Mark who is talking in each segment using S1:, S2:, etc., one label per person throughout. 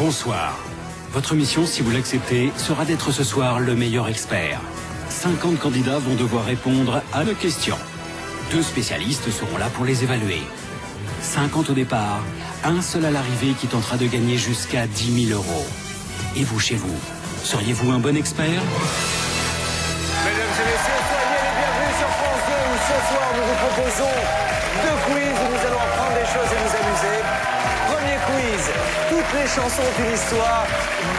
S1: Bonsoir. Votre mission, si vous l'acceptez, sera d'être ce soir le meilleur expert. 50 candidats vont devoir répondre à nos questions. 2 spécialistes seront là pour les évaluer. 50 au départ, un seul à l'arrivée qui tentera de gagner jusqu'à 10 000 €. Et vous, chez vous, seriez-vous un bon expert?
S2: Mesdames et messieurs, soyez les bienvenus sur France 2 où ce soir nous vous proposons 2 quiz où nous allons apprendre des choses et nous amuser. Premier quiz, toutes les chansons ont une histoire.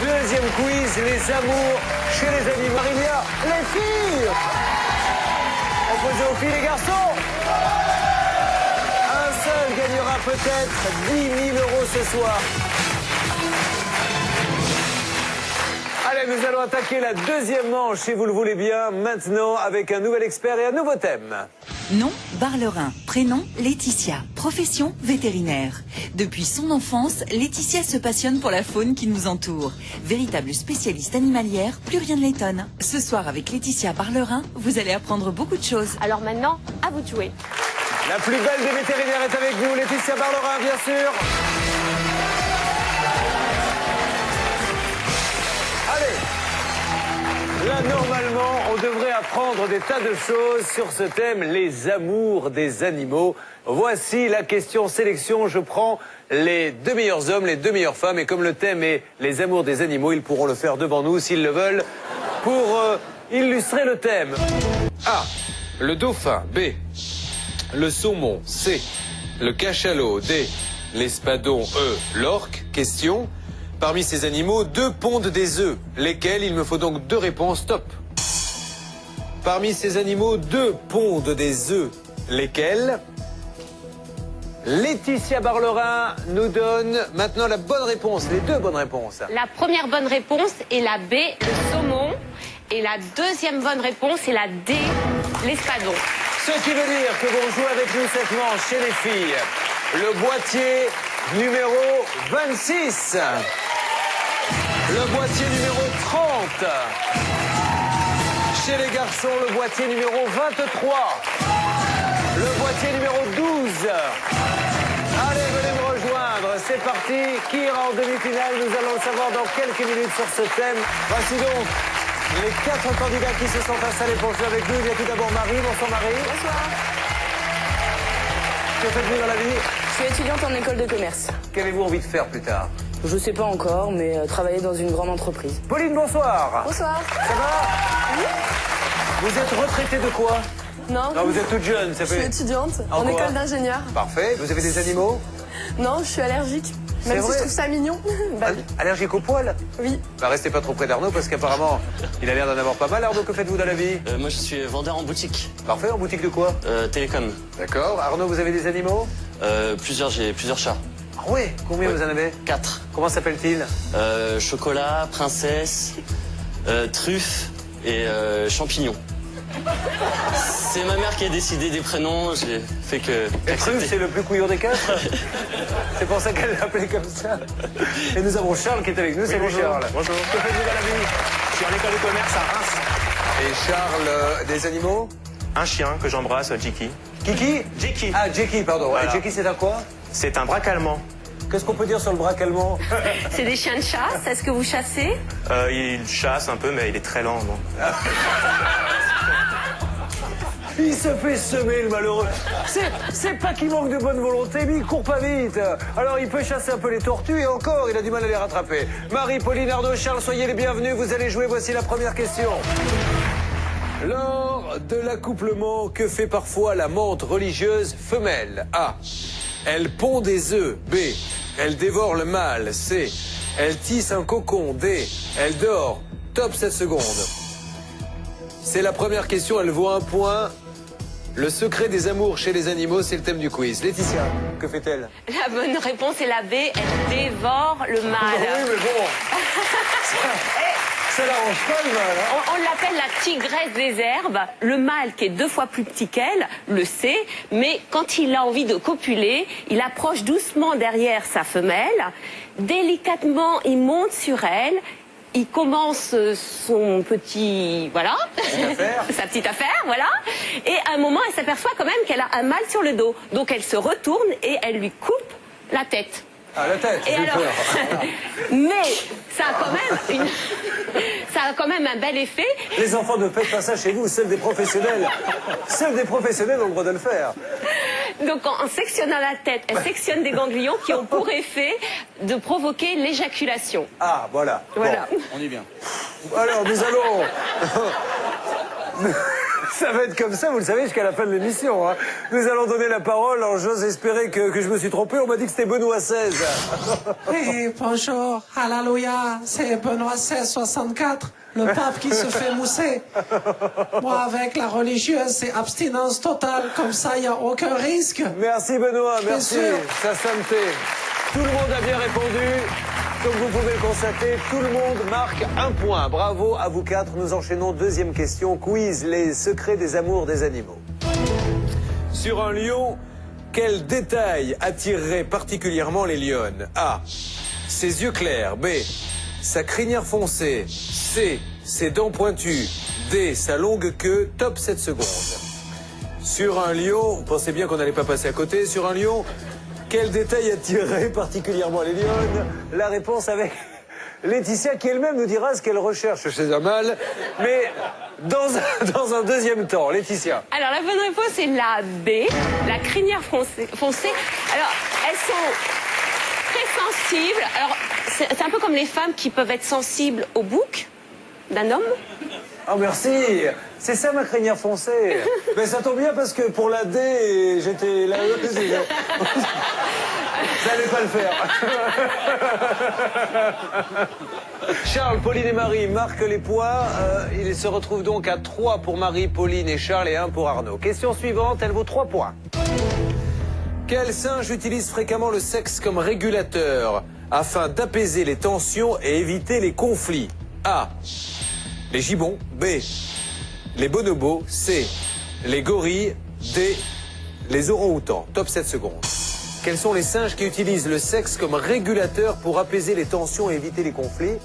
S2: Deuxième quiz, les amours chez les animaux. Maria, les filles, opposez aux filles les garçons. Un seul gagnera peut-être 10 000 € ce soir. Allez, nous allons attaquer la deuxième manche, si vous le voulez bien, maintenant avec un nouvel expert et un nouveau thème.
S3: Nom, Bar-le-Rhin. Prénom, Laetitia. Profession, vétérinaire. Depuis son enfance, Laetitia se passionne pour la faune qui nous entoure. Véritable spécialiste animalière, plus rien ne l'étonne. Ce soir, avec Laetitia Bar-le-Rhin, vous allez apprendre beaucoup de choses.
S4: Alors maintenant, à vous de jouer.
S2: La plus belle des vétérinaires est avec nous, Laetitia Bar-le-Rhin, bien sûr. Allez, là, normalement, on devrait apprendre des tas de choses sur ce thème, les amours des animaux. Voici la question sélection. Je prends les 2 meilleurs hommes, les 2 meilleures femmes. Et comme le thème est les amours des animaux, ils pourront le faire devant nous, s'ils le veulent, pour illustrer le thème. A. Le dauphin. B. Le saumon. C. Le cachalot. D. L'espadon. E. L'orque. Question. Parmi ces animaux, 2 pondent des œufs. Lesquels? Il me faut donc 2 réponses. Top. Parmi ces animaux, 2 pondent des œufs. Lesquels? Laetitia Bar-le-Rhin nous donne maintenant la bonne réponse, les 2 bonnes réponses.
S4: La première bonne réponse est la B, le saumon. Et la deuxième bonne réponse est la D, l'espadon.
S2: Ce qui veut dire que vont jouer avec nous cette manche chez les filles. Le boîtier numéro 26. Le boîtier numéro 30. Chez les garçons, le boîtier numéro 23. Le boîtier numéro 12. Allez, venez me rejoindre. C'est parti. Qui ira en demi-finale? Nous allons le savoir dans quelques minutes sur ce thème. Voici donc les 4 candidats qui se sont installés pour jouer avec nous. Il y a tout d'abord Marie. Bonsoir Marie.
S5: Bonsoir.
S2: Que faites-vous dans la vie?
S5: Je suis étudiante en école de commerce.
S2: Qu'avez-vous envie de faire plus tard?
S5: Je sais pas encore, mais travailler dans une grande entreprise.
S2: Pauline, bonsoir.
S5: Bonsoir.
S2: Ça va?
S5: Oui.
S2: Vous êtes retraitée de quoi?
S5: Non,
S2: Non, vous êtes toute jeune. Ça
S5: je suis
S2: fait...
S5: étudiante
S2: En
S5: en
S2: quoi?
S5: école d'ingénieur.
S2: Parfait. Vous avez des animaux?
S5: Non, je suis allergique. Même si
S2: vrai
S5: je trouve ça mignon. Bah oui.
S2: Allergique aux poils?
S5: Oui.
S2: Bah, restez pas trop près d'Arnaud parce qu'apparemment, il a l'air d'en avoir pas mal. Arnaud, que faites-vous dans la vie?
S6: Moi je suis vendeur en boutique,
S2: Parfait. En boutique de quoi?
S6: télécom.
S2: D'accord. Arnaud, vous avez des animaux?
S6: J'ai plusieurs chats.
S2: Ah ouais? Combien vous en avez?
S6: 4.
S2: Comment s'appelle-t-il?
S6: Chocolat, princesse, truffe et champignon. C'est ma mère qui a décidé des prénoms, j'ai fait que...
S2: Et Truffe, c'est le plus couillon des 4. C'est pour ça qu'elle l'a appelé comme ça. Et nous avons Charles qui est avec nous. Salut
S6: bonjour.
S2: Charles.
S6: Bonjour.
S2: Que faites-vous dans la vie?
S7: Je suis en école de commerce à Reims.
S2: Et Charles, des animaux?
S7: Un chien que j'embrasse, Jiki.
S2: Kiki?
S7: Jiki.
S2: Ah, Jackie, pardon.
S7: Voilà.
S2: Et Jackie, c'est un quoi?
S7: C'est un braque allemand.
S2: Qu'est-ce qu'on peut dire sur le braque allemand?
S4: C'est des chiens de chasse. Est-ce que vous chassez?
S7: Il chasse un peu, mais il est très lent. Donc.
S2: Il se fait semer, le malheureux. C'est pas qu'il manque de bonne volonté, mais il court pas vite. Alors il peut chasser un peu les tortues et encore, il a du mal à les rattraper. Marie, Pauline, Arnaud, Charles, soyez les bienvenus. Vous allez jouer, voici la première question. Lors de l'accouplement, que fait parfois la menthe religieuse femelle? A. Elle pond des œufs. B. Elle dévore le mâle. C. Elle tisse un cocon. D. Elle dort. Top 7 secondes. C'est la première question, elle vaut 1 point. Le secret des amours chez les animaux, c'est le thème du quiz. Laetitia, que fait-elle?
S4: La bonne réponse est la B, elle dévore le
S2: Oui,
S4: mâle.
S2: mais bon, ça l'arrange pas le mal. Hein.
S4: On l'appelle la tigresse des herbes. Le mâle, qui est 2 fois plus petit qu'elle, le sait, mais quand il a envie de copuler, il approche doucement derrière sa femelle. Délicatement, il monte sur elle. Il commence son petit... Voilà. Sa petite affaire, voilà. Et à un moment, elle s'aperçoit quand même qu'elle a un mâle sur le dos. Donc elle se retourne et elle lui coupe la tête.
S2: Ah, la tête,
S4: Et
S2: j'ai
S4: alors,
S2: peur.
S4: mais ça a quand même un bel effet.
S2: Les enfants, ne faites pas ça chez vous, seuls des professionnels. Seuls des professionnels ont le droit de le faire.
S4: Donc en sectionnant la tête, elle sectionne des ganglions qui ont pour effet de provoquer l'éjaculation.
S2: Ah, voilà.
S4: Voilà.
S2: Bon.
S1: On est bien.
S2: Alors, nous allons... Ça va être comme ça, vous le savez, jusqu'à la fin de l'émission. Hein. Nous allons donner la parole. Alors, j'ose espérer que je me suis trompé. On m'a dit que c'était Benoît XVI.
S8: Hey, bonjour, alléluia, c'est Benoît XVI 64, le pape qui se fait mousser. Moi, avec la religieuse, c'est abstinence totale, comme ça, il n'y a aucun risque.
S2: Merci Benoît, merci.
S8: sûr.
S2: Ça santé. Tout le monde a bien répondu. Comme vous pouvez le constater, tout le monde marque un point. Bravo à vous quatre. Nous enchaînons. Deuxième question. Quiz, les secrets des amours des animaux. Sur un lion, quel détail attirerait particulièrement les lionnes? A. Ses yeux clairs. B. Sa crinière foncée. C. Ses dents pointues. D. Sa longue queue. Top 7 secondes. Sur un lion, vous pensez bien qu'on n'allait pas passer à côté. Sur un lion, quel détail attirerait particulièrement les lionnes? La réponse avec Laetitia qui elle-même nous dira ce qu'elle recherche chez un mâle. Mais dans un deuxième temps, Laetitia.
S4: Alors la bonne réponse est la B, la crinière foncée. Alors elles sont très sensibles. Alors c'est un peu comme les femmes qui peuvent être sensibles au bouc d'un homme.
S2: Oh merci. C'est ça ma crinière foncée. Mais ça tombe bien parce que pour la D, j'étais là. Vous n'allez pas le faire. Charles, Pauline et Marie marquent les points. Ils se retrouvent donc à 3 pour Marie, Pauline et Charles et 1 pour Arnaud. Question suivante, elle vaut 3 points. Quel singe utilise fréquemment le sexe comme régulateur afin d'apaiser les tensions et éviter les conflits? A. Les gibbons. B. Les bonobos. C. Les gorilles. D. Les orang-outans. Top 7 secondes. Quels sont les singes qui utilisent le sexe comme régulateur pour apaiser les tensions et éviter les conflits?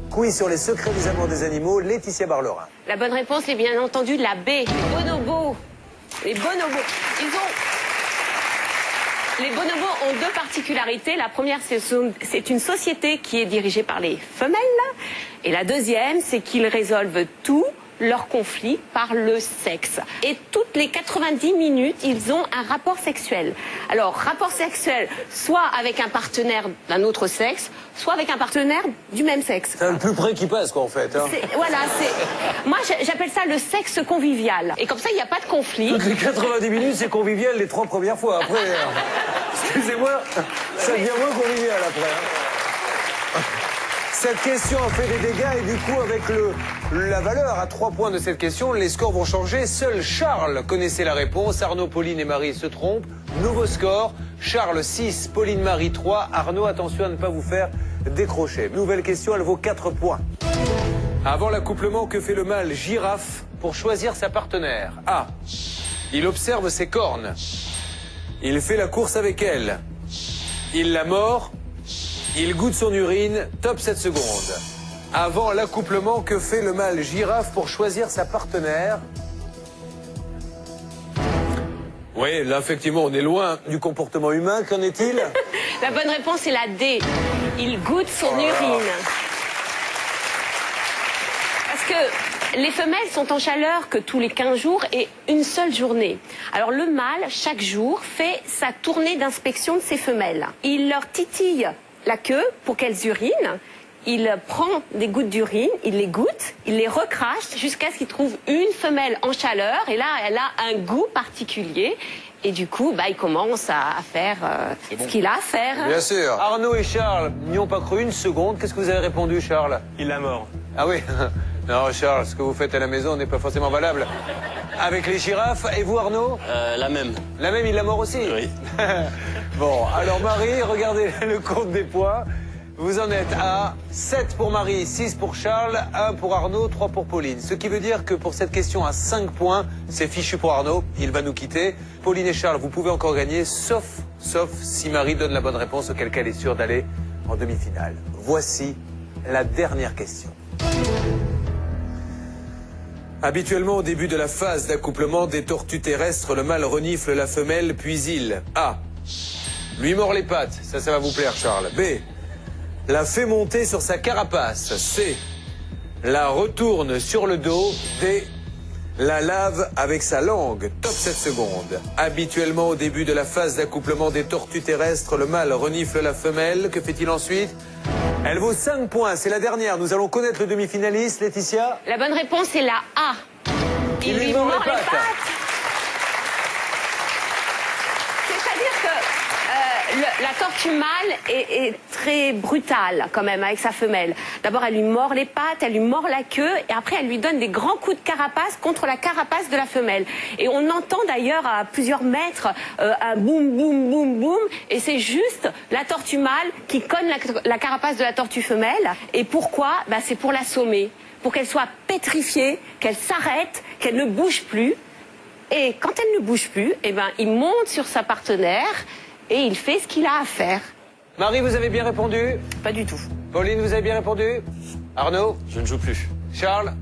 S2: Quiz sur les secrets des amours des animaux, Laetitia Barlerin.
S4: La bonne réponse est bien entendu la B, les bonobos. Les bonobos. Les bonobos ont deux particularités. La première, c'est une société qui est dirigée par les femelles. Et la deuxième, c'est qu'ils résolvent tous leurs conflits par le sexe. Et toutes les 90 minutes, ils ont un rapport sexuel. Alors, rapport sexuel, soit avec un partenaire d'un autre sexe, soit avec un partenaire du même sexe.
S2: C'est le plus près qui passe, quoi, en fait. Hein.
S4: Voilà, moi, j'appelle ça le sexe convivial. Et comme ça, il n'y a pas de conflit.
S2: Toutes les 90 minutes, c'est convivial les 3 premières fois. Après, excusez-moi, ça devient moins convivial après. Hein. Cette question a fait des dégâts et du coup, avec la valeur à 3 points de cette question, les scores vont changer. Seul Charles connaissait la réponse. Arnaud, Pauline et Marie se trompent. Nouveau score. Charles 6, Pauline, Marie 3. Arnaud, attention à ne pas vous faire décrocher. Nouvelle question, elle vaut 4 points. Avant l'accouplement, que fait le mâle girafe pour choisir sa partenaire? A. Il observe ses cornes. Il fait la course avec elle. Il la mord. Il goûte son urine. Top 7 secondes. Avant l'accouplement, que fait le mâle girafe pour choisir sa partenaire? Oui, là, effectivement, on est loin du comportement humain. Qu'en est-il?
S4: La bonne réponse est la D. Il goûte son urine. Parce que les femelles sont en chaleur que tous les 15 jours et une seule journée. Alors le mâle, chaque jour, fait sa tournée d'inspection de ses femelles. Il leur titille la queue pour qu'elles urinent. Il prend des gouttes d'urine, il les goûte, il les recrache jusqu'à ce qu'il trouve une femelle en chaleur. Et là, elle a un goût particulier. Et du coup, il commence à faire ce qu'il a à faire.
S2: Bien sûr. Arnaud et Charles n'y ont pas cru une seconde. Qu'est-ce que vous avez répondu, Charles?
S7: Il l'a mort.
S2: Ah oui. Non, Charles, ce que vous faites à la maison n'est pas forcément valable. Avec les girafes, et vous, Arnaud?
S6: La même.
S2: La même, il l'a mort aussi?
S6: Oui.
S2: Bon, alors Marie, regardez le compte des points. Vous en êtes à 7 pour Marie, 6 pour Charles, 1 pour Arnaud, 3 pour Pauline. Ce qui veut dire que pour cette question à 5 points, c'est fichu pour Arnaud, il va nous quitter. Pauline et Charles, vous pouvez encore gagner, sauf si Marie donne la bonne réponse, auquel cas elle est sûre d'aller en demi-finale. Voici la dernière question. Habituellement, au début de la phase d'accouplement des tortues terrestres, le mâle renifle la femelle, puis il A. lui mord les pattes. Ça va vous plaire, Charles. B, la fait monter sur sa carapace. C, la retourne sur le dos. D, la lave avec sa langue. Top 7 secondes. Habituellement, au début de la phase d'accouplement des tortues terrestres, le mâle renifle la femelle. Que fait-il ensuite? Elle vaut 5 points. C'est la dernière. Nous allons connaître le demi-finaliste, Laetitia.
S4: La bonne réponse est la A. Il lui mord les pattes. C'est-à-dire que la tortue mâle est très brutale quand même avec sa femelle. D'abord, elle lui mord les pattes, elle lui mord la queue et après, elle lui donne des grands coups de carapace contre la carapace de la femelle. Et on entend d'ailleurs à plusieurs mètres un boum, boum, boum, boum. Et c'est juste la tortue mâle qui cogne la carapace de la tortue femelle. Et pourquoi? C'est pour l'assommer, pour qu'elle soit pétrifiée, qu'elle s'arrête, qu'elle ne bouge plus. Et quand elle ne bouge plus, il monte sur sa partenaire et il fait ce qu'il a à faire.
S2: Marie, vous avez bien répondu?
S5: Pas du tout.
S2: Pauline, vous avez bien répondu? Arnaud?
S6: Je ne joue plus.
S2: Charles?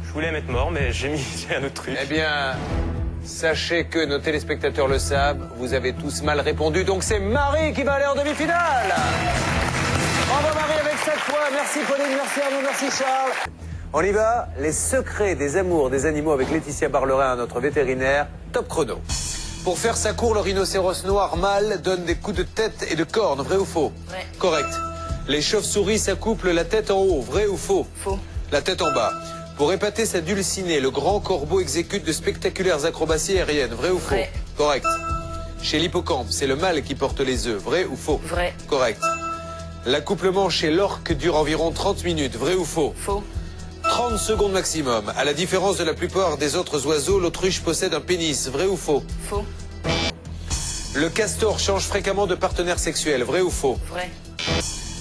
S7: Je voulais mettre mort, mais j'ai un autre truc.
S2: Eh bien, sachez que nos téléspectateurs le savent, vous avez tous mal répondu, donc c'est Marie qui va aller en demi-finale. Bravo Marie avec 7 points. Merci Pauline, merci Arnaud, merci Charles. On y va, les secrets des amours des animaux avec Laetitia Barlerin, notre vétérinaire. Top chrono. Pour faire sa cour, le rhinocéros noir mâle donne des coups de tête et de cornes, vrai ou faux?
S5: Vrai.
S2: Correct. Les chauves-souris s'accouplent la tête en haut, vrai ou faux?
S5: Faux.
S2: La tête en bas. Pour épater sa dulcinée, le grand corbeau exécute de spectaculaires acrobaties aériennes, vrai ou faux?
S5: Vrai.
S2: Correct. Chez l'hippocampe, c'est le mâle qui porte les œufs, vrai ou faux?
S5: Vrai.
S2: Correct. L'accouplement chez l'orque dure environ 30 minutes, vrai ou faux?
S5: Faux.
S2: 30 secondes maximum. À la différence de la plupart des autres oiseaux, l'autruche possède un pénis, vrai ou faux?
S5: Faux.
S2: Le castor change fréquemment de partenaire sexuel, vrai ou faux?
S5: Vrai.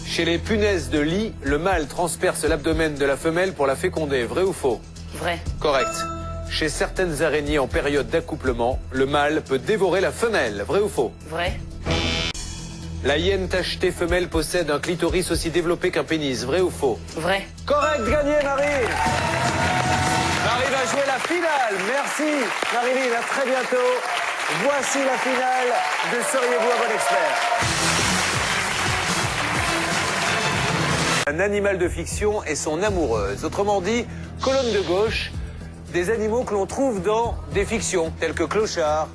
S2: Chez les punaises de lit, le mâle transperce l'abdomen de la femelle pour la féconder, vrai ou faux?
S5: Vrai.
S2: Correct. Chez certaines araignées en période d'accouplement, le mâle peut dévorer la femelle, vrai ou faux?
S5: Vrai.
S2: La hyène tachetée femelle possède un clitoris aussi développé qu'un pénis, vrai ou faux?
S5: Vrai.
S2: Correct, gagné Marie. Marie va jouer la finale. Merci Marie-Lise, à très bientôt. Voici la finale de Seriez-vous un bon expert? Un animal de fiction et son amoureuse. Autrement dit, colonne de gauche, des animaux que l'on trouve dans des fictions, tels que Clochard,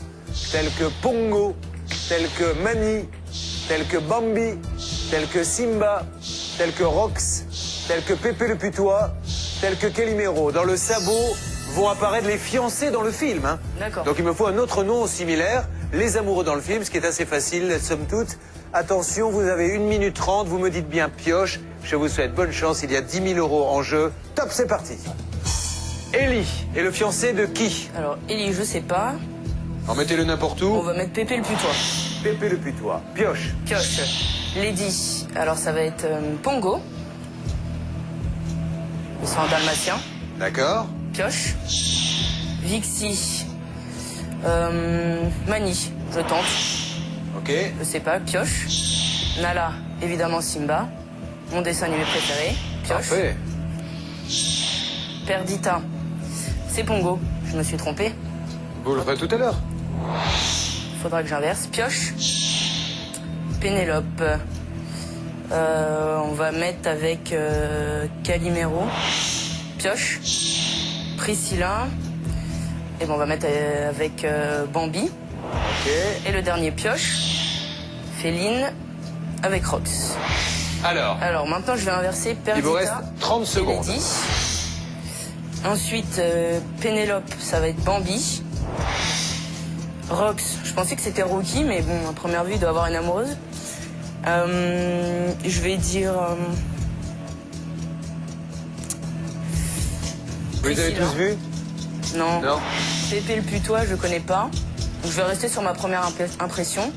S2: tels que Pongo, tels que Mani, tels que Bambi, tels que Simba, tels que Rox, tels que Pépé le Putois, tels que Calimero. Dans le sabot vont apparaître les fiancés dans le film. Hein.
S5: D'accord.
S2: Donc il me faut un autre nom similaire, les amoureux dans le film, ce qui est assez facile, somme toute. Attention, vous avez 1 minute 30, vous me dites bien pioche. Je vous souhaite bonne chance, il y a 10 000 € en jeu. Top, c'est parti. Ellie est le fiancé de qui?
S5: Alors, Ellie, je sais pas.
S2: Alors mettez-le n'importe
S5: On
S2: où.
S5: va mettre Pépé le putois.
S2: Pépé le Putois. Pioche.
S5: Pioche. Lady. Alors, ça va être Pongo. Ils sont en dalmatien.
S2: D'accord.
S5: Pioche. Vixie. Mani. Je tente.
S2: Ok.
S5: Je sais pas. Pioche. Nala. Évidemment Simba. Mon dessin animé préféré. Pioche.
S2: Parfait.
S5: Perdita. C'est Pongo. Je me suis trompé.
S2: Vous le ferez tout à l'heure.
S5: Faudra que j'inverse. Pioche. Pénélope. On va mettre avec Calimero. Pioche. Priscilla. Et bon, on va mettre avec Bambi.
S2: Ok.
S5: Et le dernier pioche. Féline avec Rox. Alors maintenant je vais inverser Perdita.
S2: Il vous reste 30 secondes.
S5: Lady. Ensuite Pénélope, ça va être Bambi. Rox, je pensais que c'était Rocky, mais bon, à première vue, il doit avoir une amoureuse. Je vais dire...
S2: Vous les avez tous vus?
S5: Non.
S2: Non.
S5: Pépé le Putois, je connais pas. Donc, je vais rester sur ma première impression.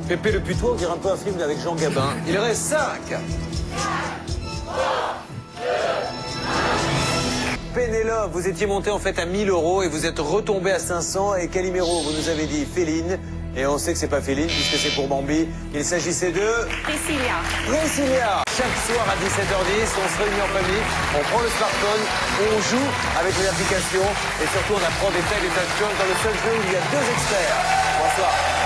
S2: Pépé le Putois, on dirait un peu un film avec Jean Gabin. Il reste 5. Pénélope, vous étiez monté en fait à 1 000 € et vous êtes retombé à 500. Et Calimero, vous nous avez dit Féline. Et on sait que c'est pas Féline puisque c'est pour Bambi. Il s'agissait de...
S4: Priscilla.
S2: Priscilla. Chaque soir à 17h10, on se réunit en famille, on prend le smartphone, on joue avec les applications et surtout on apprend des tas et des tas de choses dans le seul jeu où il y a 2 experts. Bonsoir.